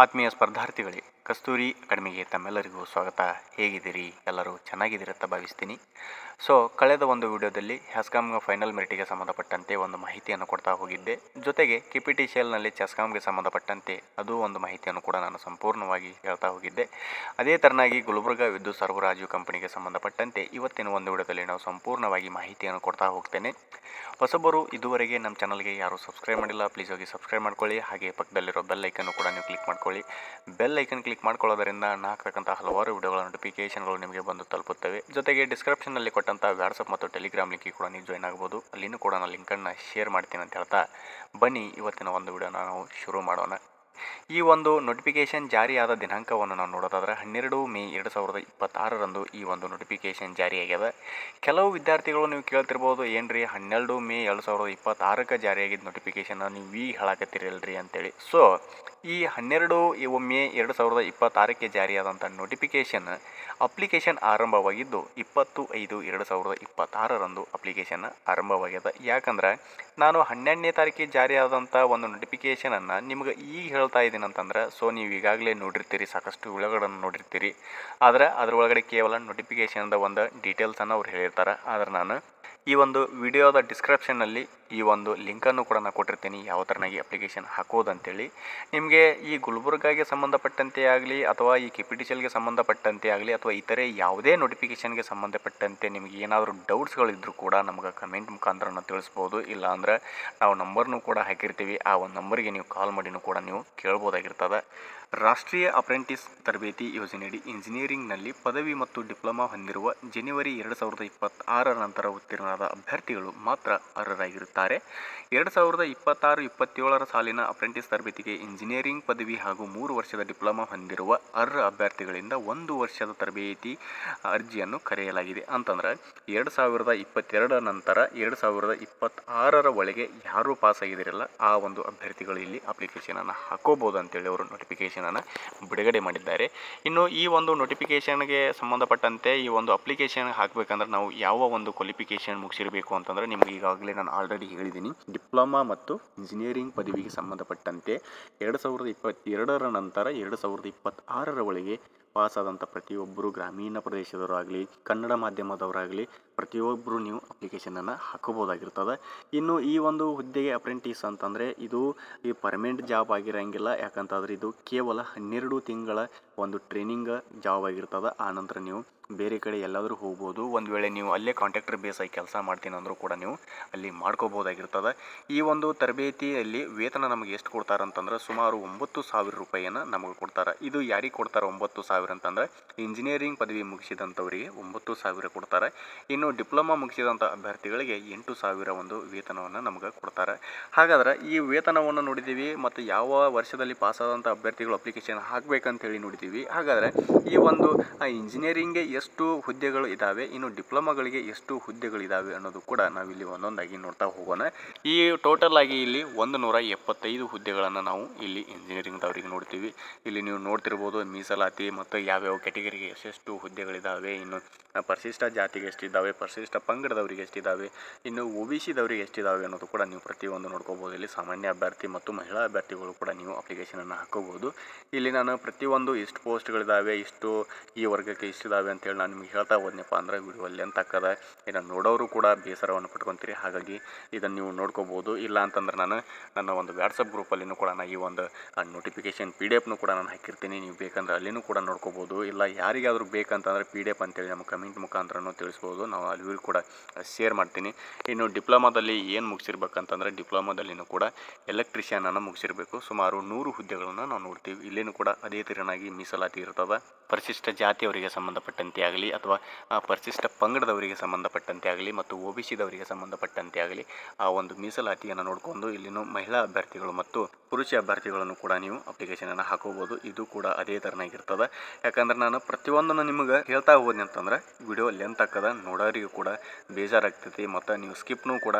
ಆತ್ಮೀಯ ಸ್ಪರ್ಧಾರ್ಥಿಗಳೇ, ಕಸ್ತೂರಿ ಅಕಾಡೆಮಿಗೆ ತಮ್ಮೆಲ್ಲರಿಗೂ ಸ್ವಾಗತ. ಹೇಗಿದ್ದೀರಿ? ಎಲ್ಲರೂ ಚೆನ್ನಾಗಿದ್ದೀರಂತ ಭಾವಿಸ್ತೀನಿ. ಕಳೆದ ಒಂದು ವಿಡಿಯೋದಲ್ಲಿ ಹೆಸ್ಕಾಮ್ಗೆ ಫೈನಲ್ ಮೆರಿಟಿಗೆ ಸಂಬಂಧಪಟ್ಟಂತೆ ಒಂದು ಮಾಹಿತಿಯನ್ನು ಕೊಡ್ತಾ ಹೋಗಿದ್ದೆ. ಜೊತೆಗೆ KPTCLನಲ್ಲಿ ಚೆಸ್ಕಾಮ್ಗೆ ಸಂಬಂಧಪಟ್ಟಂತೆ ಅದು ಒಂದು ಮಾಹಿತಿಯನ್ನು ಕೂಡ ನಾನು ಸಂಪೂರ್ಣವಾಗಿ ಹೇಳ್ತಾ ಹೋಗಿದ್ದೆ. ಅದೇ ಥರನಾಗಿ ಗುಲ್ಬರ್ಗಾ ವಿದ್ಯುತ್ ಸರಬರಾಜು ಕಂಪನಿಗೆ ಸಂಬಂಧಪಟ್ಟಂತೆ ಇವತ್ತಿನ ಒಂದು ವಿಡಿಯೋದಲ್ಲಿ ನಾವು ಸಂಪೂರ್ಣವಾಗಿ ಮಾಹಿತಿಯನ್ನು ಕೊಡ್ತಾ ಹೋಗ್ತೇನೆ. ಹೊಸಬರು ಇದುವರೆಗೆ ನಮ್ಮ ಚಾನಲ್ಗೆ ಯಾರು ಸಬ್ಸ್ಕ್ರೈಬ್ ಮಾಡಿಲ್ಲ, ಪ್ಲೀಸ್ ಹೋಗಿ ಸಬ್ಸ್ಕ್ರೈಬ್ ಮಾಡ್ಕೊಳ್ಳಿ. ಹಾಗೆ ಪಕ್ಕದಲ್ಲಿರೋ ಬೆಲ್ ಐಕನ್ನು ಕೂಡ ನೀವು ಕ್ಲಿಕ್ ಮಾಡ್ಕೊಳ್ಳಿ. ಬೆಲ್ ಐಕನ್ ಕ್ಲಿಕ್ ಮಾಡ್ಕೊಳ್ಳೋದರಿಂದ ನಾನು ಹಾಕ್ತಕ್ಕಂಥ ಹಲವಾರು ವಿಡಿಯೋಗಳ ನೋಟಿಫಿಕೇಷನ್ಗಳು ನಿಮಗೆ ಬಂದು ತಲುಪುತ್ತವೆ. ಜೊತೆಗೆ ಡಿಸ್ಕ್ರಿಪ್ಷನ್ನಲ್ಲಿ ಕೊಟ್ಟಂಥ ವಾಟ್ಸಪ್ ಮತ್ತು ಟೆಲಿಗ್ರಾಮ್ ಲಿಂಕಿಗೆ ಕೂಡ ನೀವು ಜಾಯ್ನ್ ಆಗ್ಬೋದು. ಅಲ್ಲಿನೂ ಕೂಡ ನಾನು ಲಿಂಕನ್ನು ಶೇರ್ ಮಾಡ್ತೀನಿ ಅಂತ ಹೇಳ್ತಾ ಬನ್ನಿ ಇವತ್ತಿನ ಒಂದು ವಿಡಿಯೋನ ನಾವು ಶುರು ಮಾಡೋಣ. ಈ ಒಂದು ನೋಟಿಫಿಕೇಷನ್ ಜಾರಿಯಾದ ದಿನಾಂಕವನ್ನು ನಾವು ನೋಡೋದಾದ್ರೆ 12 ಮೇ 2026ರಂದು ಈ ಒಂದು ನೋಟಿಫಿಕೇಷನ್ ಜಾರಿಯಾಗ್ಯದ. ಕೆಲವು ವಿದ್ಯಾರ್ಥಿಗಳು ನೀವು ಕೇಳ್ತಿರ್ಬೋದು, ಏನ್ರಿ 12 ಮೇ 2026ಕ್ಕೆ ಜಾರಿಯಾಗಿದ್ದ ನೋಟಿಫಿಕೇಷನ್ ನೀವು ಈಗ ಹೇಳಕತ್ತೀರಲ್ರಿ ಅಂತೇಳಿ. ಈ 12 ಮೇ 2026ಕ್ಕೆ ಜಾರಿಯಾದಂಥ ನೋಟಿಫಿಕೇಷನ್ ಅಪ್ಲಿಕೇಶನ್ ಆರಂಭವಾಗಿದ್ದು 20/5/2026ರಂದು ಅಪ್ಲಿಕೇಶನ್ ಆರಂಭವಾಗ್ಯದ. ಯಾಕಂದ್ರೆ ನಾನು 12ನೇ ತಾರೀಕಿಗೆ ಜಾರಿಯಾದಂಥ ಒಂದು ನೋಟಿಫಿಕೇಷನನ್ನು ನಿಮ್ಗೆ ಈಗ ಹೇಳ್ತಾ ಇದ್ದೀನಿ ಅಂತಂದ್ರೆ ನೀವು ಈಗಾಗಲೇ ನೋಡಿರ್ತೀರಿ, ಸಾಕಷ್ಟು ವಿಡಿಯೋಗಳನ್ನು ನೋಡಿರ್ತೀರಿ. ಆದರೆ ಅದರೊಳಗಡೆ ಕೇವಲ ನೋಟಿಫಿಕೇಷನ್ದ ಒಂದು ಡೀಟೇಲ್ಸನ್ನು ಅವ್ರು ಹೇಳಿರ್ತಾರೆ. ಆದರೆ ನಾನು ಈ ಒಂದು ವಿಡಿಯೋದ ಡಿಸ್ಕ್ರಿಪ್ಷನ್ನಲ್ಲಿ ಈ ಒಂದು ಲಿಂಕನ್ನು ಕೂಡ ನಾನು ಕೊಟ್ಟಿರ್ತೀನಿ, ಯಾವ ಥರನಾಗಿ ಅಪ್ಲಿಕೇಶನ್ ಹಾಕೋದಂತೇಳಿ. ನಿಮಗೆ ಈ ಗುಲ್ಬರ್ಗಾಗೆ ಸಂಬಂಧಪಟ್ಟಂತೆ ಆಗಲಿ ಅಥವಾ ಈ KPTCLಗೆ ಸಂಬಂಧಪಟ್ಟಂತೆ ಆಗಲಿ ಅಥವಾ ಇತರೆ ಯಾವುದೇ ನೋಟಿಫಿಕೇಷನ್ಗೆ ಸಂಬಂಧಪಟ್ಟಂತೆ ನಿಮಗೆ ಏನಾದರೂ ಡೌಟ್ಸ್ಗಳಿದ್ದರೂ ಕೂಡ ನಮಗೆ ಕಮೆಂಟ್ ಮುಖಾಂತರ ತಿಳಿಸ್ಬೋದು. ಇಲ್ಲ ಅಂದರೆ ನಾವು ನಂಬರ್ನೂ ಕೂಡ ಹಾಕಿರ್ತೀವಿ, ಆ ಒಂದು ನಂಬರಿಗೆ ನೀವು ಕಾಲ್ ಮಾಡಿನೂ ಕೂಡ ನೀವು ಕೇಳ್ಬೋದಾಗಿರ್ತದೆ. ರಾಷ್ಟ್ರೀಯ ಅಪ್ರೆಂಟಿಸ್ ತರಬೇತಿ ಯೋಜನೆಯಡಿ ಇಂಜಿನಿಯರಿಂಗ್ನಲ್ಲಿ ಪದವಿ ಮತ್ತು ಡಿಪ್ಲೊಮಾ ಹೊಂದಿರುವ ಜನವರಿ 2026 ನಂತರ ಉತ್ತೀರ್ಣರಾದ ಅಭ್ಯರ್ಥಿಗಳು ಮಾತ್ರ ಅರ್ಹರಾಗಿರುತ್ತಾರೆ. 2026-27 ಸಾಲಿನ ಅಪ್ರೆಂಟಿಸ್ ತರಬೇತಿಗೆ ಇಂಜಿನಿಯರಿಂಗ್ ಪದವಿ ಹಾಗೂ 3 ವರ್ಷದ ಡಿಪ್ಲೊಮಾ ಹೊಂದಿರುವ ಅರ್ಹ ಅಭ್ಯರ್ಥಿಗಳಿಂದ 1 ವರ್ಷದ ತರಬೇತಿ ಅರ್ಜಿಯನ್ನು ಕರೆಯಲಾಗಿದೆ. ಅಂತಂದ್ರೆ 2022 ನಂತರ 2026 ಒಳಗೆ ಯಾರು ಪಾಸ್ ಆಗಿದಿರಲ್ಲ ಆ ಒಂದು ಅಭ್ಯರ್ಥಿಗಳು ಇಲ್ಲಿ ಅಪ್ಲಿಕೇಶನನ್ನು ಹಾಕೋಬಹುದು ಅಂತೇಳಿ ಅವರು ನೋಟಿಫಿಕೇಶನನ್ನು ಬಿಡುಗಡೆ ಮಾಡಿದ್ದಾರೆ. ಇನ್ನು ಈ ಒಂದು ನೋಟಿಫಿಕೇಶನ್ಗೆ ಸಂಬಂಧಪಟ್ಟಂತೆ ಈ ಒಂದು ಅಪ್ಲಿಕೇಶನ್ ಹಾಕಬೇಕಂದ್ರೆ ನಾವು ಯಾವ ಒಂದು ಕ್ವಾಲಿಫಿಕೇಶನ್ ಮುಗಿಸಿರಬೇಕು ಅಂತಂದ್ರೆ ನಿಮ್ಗೆ ಈಗಾಗಲೇ ನಾನು ಆಲ್ರೆಡಿ ಹೇಳಿದ್ದೀನಿ, ಡಿಪ್ಲೊಮಾ ಮತ್ತು ಇಂಜಿನಿಯರಿಂಗ್ ಪದವಿಗೆ ಸಂಬಂಧಪಟ್ಟಂತೆ 2022 ನಂತರ 2026 ಒಳಗೆ ಪಾಸಾದಂಥ ಪ್ರತಿಯೊಬ್ಬರು ಗ್ರಾಮೀಣ ಪ್ರದೇಶದವರಾಗಲಿ ಕನ್ನಡ ಮಾಧ್ಯಮದವರಾಗಲಿ ಪ್ರತಿಯೊಬ್ಬರು ನೀವು ಅಪ್ಲಿಕೇಶನನ್ನು ಹಾಕೋಬೋದಾಗಿರ್ತದೆ. ಇನ್ನು ಈ ಒಂದು ಹುದ್ದೆಗೆ ಅಪ್ರೆಂಟಿಸ್ ಅಂತಂದರೆ ಇದು ಈ ಪರ್ಮನೆಂಟ್ ಜಾಬ್ ಆಗಿರೋಂಗಿಲ್ಲ. ಯಾಕಂತಂದ್ರೆ ಇದು ಕೇವಲ 12 ತಿಂಗಳ ಒಂದು ಟ್ರೈನಿಂಗ್ ಜಾಬ್ ಆಗಿರ್ತದೆ. ಆ ನಂತರ ನೀವು ಬೇರೆ ಕಡೆ ಎಲ್ಲಾದರೂ ಹೋಗ್ಬೋದು. ಒಂದು ವೇಳೆ ನೀವು ಅಲ್ಲೇ ಕಾಂಟ್ರಾಕ್ಟರ್ ಬೇಸ್ ಆಗಿ ಕೆಲಸ ಮಾಡ್ತೀನಿ ಅಂದರೂ ಕೂಡ ನೀವು ಅಲ್ಲಿ ಮಾಡ್ಕೋಬೋದಾಗಿರ್ತದೆ. ಈ ಒಂದು ತರಬೇತಿಯಲ್ಲಿ ವೇತನ ನಮಗೆ ಎಷ್ಟು ಕೊಡ್ತಾರಂತಂದ್ರೆ ಸುಮಾರು 9,000 ರೂಪಾಯಿಯನ್ನು ನಮಗೆ ಕೊಡ್ತಾರೆ. ಇದು ಯಾರಿಗೆ ಕೊಡ್ತಾರೆ 9,000 ಅಂತಂದರೆ ಇಂಜಿನಿಯರಿಂಗ್ ಪದವಿ ಮುಗಿಸಿದಂಥವರಿಗೆ 9,000 ಕೊಡ್ತಾರೆ. ಇನ್ನು ಡಿಪ್ಲೊಮಾ ಮುಗಿಸಿದಂಥ ಅಭ್ಯರ್ಥಿಗಳಿಗೆ 8,000 ಒಂದು ವೇತನವನ್ನು ನಮಗೆ ಕೊಡ್ತಾರೆ. ಹಾಗಾದ್ರೆ ಈ ವೇತನವನ್ನು ನೋಡಿದ್ದೀವಿ ಮತ್ತು ಯಾವ ವರ್ಷದಲ್ಲಿ ಪಾಸಾದಂಥ ಅಭ್ಯರ್ಥಿಗಳು ಅಪ್ಲಿಕೇಶನ್ ಹಾಕಬೇಕಂತೇಳಿ ನೋಡಿದ್ದೀವಿ. ಹಾಗಾದರೆ ಈ ಒಂದು ಇಂಜಿನಿಯರಿಂಗ್ಗೆ ಎಷ್ಟು ಹುದ್ದೆಗಳು ಇದ್ದಾವೆ, ಇನ್ನು ಡಿಪ್ಲೊಮಾಗಳಿಗೆ ಎಷ್ಟು ಹುದ್ದೆಗಳಿದ್ದಾವೆ ಅನ್ನೋದು ಕೂಡ ನಾವಿಲ್ಲಿ ಒಂದೊಂದಾಗಿ ನೋಡ್ತಾ ಹೋಗೋಣ. ಈ ಟೋಟಲ್ ಆಗಿ ಇಲ್ಲಿ 175 ಹುದ್ದೆಗಳನ್ನು ನಾವು ಇಲ್ಲಿ ಇಂಜಿನಿಯರಿಂಗ್ದವರಿಗೆ ನೋಡ್ತೀವಿ. ಇಲ್ಲಿ ನೀವು ನೋಡ್ತಿರ್ಬೋದು ಮೀಸಲಾತಿ ಮತ್ತು ಯಾವ್ಯಾವ ಕ್ಯಾಟಗರಿಗೆ ಎಷ್ಟೆಷ್ಟು ಹುದ್ದೆಗಳಿದ್ದಾವೆ, ಇನ್ನು ಪರಿಶಿಷ್ಟ ಜಾತಿಗೆ ಎಷ್ಟಿದ್ದಾವೆ, ಪರಿಶಿಷ್ಟ ಪಂಗಡದವರಿಗೆ ಎಷ್ಟಿದ್ದಾವೆ, ಇನ್ನು OBCದವರಿಗೆ ಎಷ್ಟಿದ್ದಾವೆ ಅನ್ನೋದು ಕೂಡ ನೀವು ಪ್ರತಿಯೊಂದು ನೋಡ್ಕೋಬೋದು. ಇಲ್ಲಿ ಸಾಮಾನ್ಯ ಅಭ್ಯರ್ಥಿ ಮತ್ತು ಮಹಿಳಾ ಅಭ್ಯರ್ಥಿಗಳು ಕೂಡ ನೀವು ಅಪ್ಲಿಕೇಶನನ್ನು ಹಾಕೋಬೋದು. ಇಲ್ಲಿ ನಾನು ಪ್ರತಿಯೊಂದು ಇಷ್ಟು ಪೋಸ್ಟ್ಗಳಿದ್ದಾವೆ, ಇಷ್ಟು ಈ ವರ್ಗಕ್ಕೆ ಇಷ್ಟಿದ್ದಾವೆ ಅಂತೇಳಿ ನಾನು ನಿಮ್ಗೆ ಹೇಳ್ತಾ ಹೋದ್ನಪ್ಪ ಅಂದ್ರೆ ವಿಡಿಯೋ ಲೆಂತ್ ಆಗ್ತದೆ. ಇದನ್ನು ನೋಡೋರು ಕೂಡ ಬೇಸರವನ್ನು ಪಟ್ಕೊತೀರಿ. ಹಾಗಾಗಿ ಇದನ್ನು ನೀವು ನೋಡ್ಕೋಬೋದು. ಇಲ್ಲ ಅಂತಂದ್ರೆ ನಾನು ನನ್ನ ಒಂದು ವಾಟ್ಸಪ್ ಗ್ರೂಪಲ್ಲಿನೂ ಕೂಡ ನಾನು ಈ ಒಂದು ನೋಟಿಫಿಕೇಷನ್ PDF ಕೂಡ ನಾನು ಹಾಕಿರ್ತೀನಿ. ನೀವು ಬೇಕಂದ್ರೆ ಅಲ್ಲಿನೂ ಕೂಡ ನೋಡ್ಕೋಬೋದು. ಇಲ್ಲ ಯಾರಿಗಾದರೂ ಬೇಕಂತಂದರೆ PDF ಅಂತೇಳಿ ನಮ್ಮ ಕಮೆಂಟ್ ಮುಖಾಂತರನೂ ತಿಳಿಸ್ಬೋದು, ನಾವು ಅಲ್ಲಿಯೂ ಕೂಡ ಶೇರ್ ಮಾಡ್ತೀನಿ. ಇನ್ನು ಡಿಪ್ಲೊಮಾದಲ್ಲಿ ಏನು ಮುಗಿಸಿರ್ಬೇಕಂತಂದರೆ ಡಿಪ್ಲೊಮಾದಲ್ಲಿನೂ ಕೂಡ ಎಲೆಕ್ಟ್ರಿಷಿಯನನ್ನು ಮುಗಿಸಿರಬೇಕು. ಸುಮಾರು 100 ಹುದ್ದೆಗಳನ್ನು ನಾವು ನೋಡ್ತೀವಿ. ಇಲ್ಲೇನೂ ಕೂಡ ಅದೇ ತೆರನಾಗಿ ಮೀಸಲಾತಿ ಇರ್ತದೆ. ಪರಿಶಿಷ್ಟ ಜಾತಿಯವರಿಗೆ ಸಂಬಂಧಪಟ್ಟಂತೆ ಆಗಲಿ ಅಥವಾ ಪರಿಶಿಷ್ಟ ಪಂಗಡದವರಿಗೆ ಸಂಬಂಧಪಟ್ಟಂತೆ ಆಗಲಿ ಮತ್ತು OBCದವರಿಗೆ ಸಂಬಂಧಪಟ್ಟಂತೆ ಆಗಲಿ ಆ ಒಂದು ಮೀಸಲಾತಿಯನ್ನು ನೋಡಿಕೊಂಡು ಇಲ್ಲಿನೂ ಮಹಿಳಾ ಅಭ್ಯರ್ಥಿಗಳು ಮತ್ತು ಪುರುಷ ಅಭ್ಯರ್ಥಿಗಳನ್ನು ಕೂಡ ನೀವು ಅಪ್ಲಿಕೇಶನನ್ನು ಹಾಕೋಬೋದು. ಇದು ಕೂಡ ಅದೇ ಥರನಾಗಿರ್ತದೆ. ಯಾಕಂದ್ರೆ ನಾನು ಪ್ರತಿಯೊಂದನ್ನು ನಿಮಗೆ ಹೇಳ್ತಾ ಹೋದ್ನಿ ಅಂತಂದ್ರೆ ವಿಡಿಯೋ ಲೆಂತ್ ಆಗ್ತದೆ, ನೋಡೋರಿಗೂ ಕೂಡ ಬೇಜಾರಾಗ್ತೈತಿ ಮತ್ತು ನೀವು ಸ್ಕಿಪ್ನೂ ಕೂಡ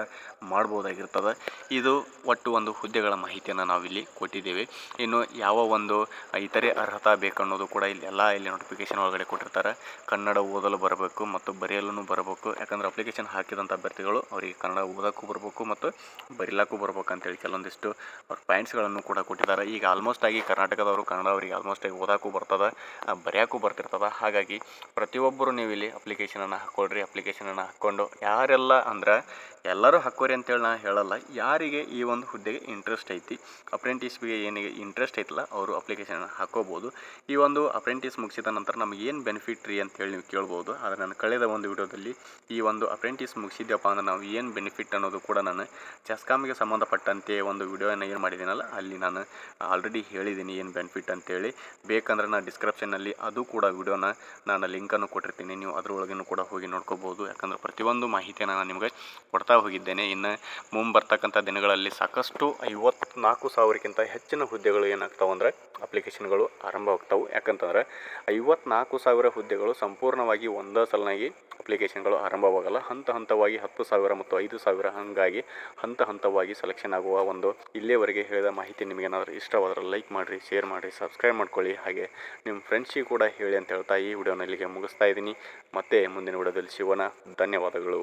ಮಾಡ್ಬೋದಾಗಿರ್ತದೆ. ಇದು ಒಟ್ಟು ಒಂದು ಹುದ್ದೆಗಳ ಮಾಹಿತಿಯನ್ನು ನಾವಿಲ್ಲಿ ಕೊಟ್ಟಿದ್ದೇವೆ. ಇನ್ನು ಯಾವ ಒಂದು ಇತರೆ ಅರ್ಹತಾ ಬೇಕನ್ನೋದು ಕೂಡ ಇಲ್ಲಿ ನೋಟಿಫಿಕೇಶನ್ ಒಳಗಡೆ ಕೊಟ್ಟಿರ್ತಾರೆ. ಕನ್ನಡ ಓದಲು ಬರಬೇಕು ಮತ್ತು ಬರೆಯಲು ಬರಬೇಕು. ಯಾಕಂದರೆ ಅಪ್ಲಿಕೇಶನ್ ಹಾಕಿದಂಥ ಅಭ್ಯರ್ಥಿಗಳು ಅವರಿಗೆ ಕನ್ನಡ ಓದೋಕ್ಕೂ ಬರಬೇಕು ಮತ್ತು ಬರೀಲಕ್ಕೂ ಬರ್ಬೇಕು ಅಂತೇಳಿ ಕೆಲವೊಂದಿಷ್ಟು ಅವ್ರ ಪಾಯಿಂಟ್ಸ್ಗಳನ್ನು ಕೂಡ ಕೊಟ್ಟಿದ್ದಾರೆ. ಈಗ ಆಲ್ಮೋಸ್ಟ್ ಆಗಿ ಕರ್ನಾಟಕದವರು ಕನ್ನಡ ಅವರಿಗೆ ಆಲ್ಮೋಸ್ಟ್ ಆಗಿ ಓದೋಕ್ಕೂ ಬರ್ತದೆ, ಬರೆಯೋಕ್ಕೂ ಬರ್ತಿರ್ತದೆ. ಹಾಗಾಗಿ ಪ್ರತಿಯೊಬ್ಬರು ನೀವು ಇಲ್ಲಿ ಅಪ್ಲಿಕೇಶನನ್ನು ಹಾಕ್ಕೊಳ್ರಿ. ಅಪ್ಲಿಕೇಶನನ್ನು ಹಾಕ್ಕೊಂಡು ಯಾರೆಲ್ಲ ಅಂದ್ರೆ ಎಲ್ಲರೂ ಹಾಕೋರಿ ಅಂತೇಳಿ ನಾನು ಹೇಳಲ್ಲ. ಯಾರಿಗೆ ಈ ಒಂದು ಹುದ್ದೆಗೆ ಇಂಟ್ರೆಸ್ಟ್ ಐತಿ, ಅಪ್ರೆಂಟಿಸ್ಗೆ ಏನಿಗೆ ಇಂಟ್ರೆಸ್ಟ್ ಐತಲ್ಲ ಅವರು ಅಪ್ಲಿಕೇಶನ್ ಹಾಕೋಬೋದು. ಈ ಒಂದು ಅಪ್ರೆಂಟಿಸ್ ಮುಗಿಸಿದ ನಂತರ ನಮಗೆ ಏನು ಬೆನಿಫಿಟ್ ರೀ ಅಂತೇಳಿ ನೀವು ಕೇಳ್ಬೋದು. ಆದರೆ ನಾನು ಕಳೆದ ಒಂದು ವಿಡಿಯೋದಲ್ಲಿ ಈ ಒಂದು ಅಪ್ರೆಂಟಿಸ್ ಮುಗಿಸಿದ್ಯಪ್ಪ ಅಂದ್ರೆ ನಾವು ಏನು ಬೆನಿಫಿಟ್ ಅನ್ನೋದು ಕೂಡ ನಾನು ಚೆಸ್ಕಾಮ್ಗೆ ಸಂಬಂಧಪಟ್ಟಂತೆ ಒಂದು ವಿಡಿಯೋನ ಏನು ಮಾಡಿದ್ದೀನಲ್ಲ ಅಲ್ಲಿ ನಾನು ಆಲ್ರೆಡಿ ಹೇಳಿದ್ದೀನಿ ಏನು ಬೆನಿಫಿಟ್ ಅಂತೇಳಿ. ಬೇಕಂದ್ರೆ ನಾನು ಡಿಸ್ಕ್ರಿಪ್ಷನ್ನಲ್ಲಿ ಅದು ಕೂಡ ವಿಡಿಯೋನ ನಾನು ಲಿಂಕನ್ನು ಕೊಟ್ಟಿರ್ತೀನಿ, ನೀವು ಅದರೊಳಗೂ ಕೂಡ ಹೋಗಿ ನೋಡ್ಕೋಬೋದು. ಯಾಕಂದರೆ ಪ್ರತಿಯೊಂದು ಮಾಹಿತಿಯನ್ನು ನಾನು ನಿಮಗೆ ಕೊಡ್ತಾ ಹೋಗಿದ್ದೇನೆ. ಇನ್ನು ಮುಂಬರ್ತಕ್ಕಂಥ ದಿನಗಳಲ್ಲಿ ಸಾಕಷ್ಟು 54,000ಕ್ಕಿಂತ ಹೆಚ್ಚಿನ ಹುದ್ದೆಗಳು ಏನಾಗ್ತಾವೆ ಅಂದರೆ ಅಪ್ಲಿಕೇಶನ್ಗಳು ಆರಂಭವಾಗ್ತಾವೆ. ಯಾಕಂತಂದ್ರೆ 54,000 ಹುದ್ದೆಗಳು ಸಂಪೂರ್ಣವಾಗಿ ಒಂದೇ ಸಲನಾಗಿ ಅಪ್ಲಿಕೇಶನ್ಗಳು ಆರಂಭವಾಗಲ್ಲ. ಹಂತವಾಗಿ 10,000 ಮತ್ತು 5,000 ಹಾಗಾಗಿ ಹಂತವಾಗಿ ಸೆಲೆಕ್ಷನ್ ಆಗುವ ಒಂದು ಇಲ್ಲಿಯವರೆಗೆ ಹೇಳಿದ ಮಾಹಿತಿ ನಿಮಗೇನಾದರೂ ಇಷ್ಟವಾದರೆ ಲೈಕ್ ಮಾಡಿರಿ, ಶೇರ್ ಮಾಡಿರಿ, ಸಬ್ಸ್ಕ್ರೈಬ್ ಮಾಡ್ಕೊಳ್ಳಿ. ಹಾಗೆ ನಿಮ್ಮ ಫ್ರೆಂಡ್ಸಿಗೆ ಕೂಡ ಹೇಳಿ ಅಂತ ಹೇಳ್ತಾ ಈ ವಿಡಿಯೋನ ಇಲ್ಲಿಗೆ ಮುಗಿಸ್ತಾ ಇದ್ದೀನಿ. ಮತ್ತೆ ಮುಂದಿನ ವಿಡಿಯೋದಲ್ಲಿ ಸಿಗೋಣ. ಧನ್ಯವಾದಗಳು.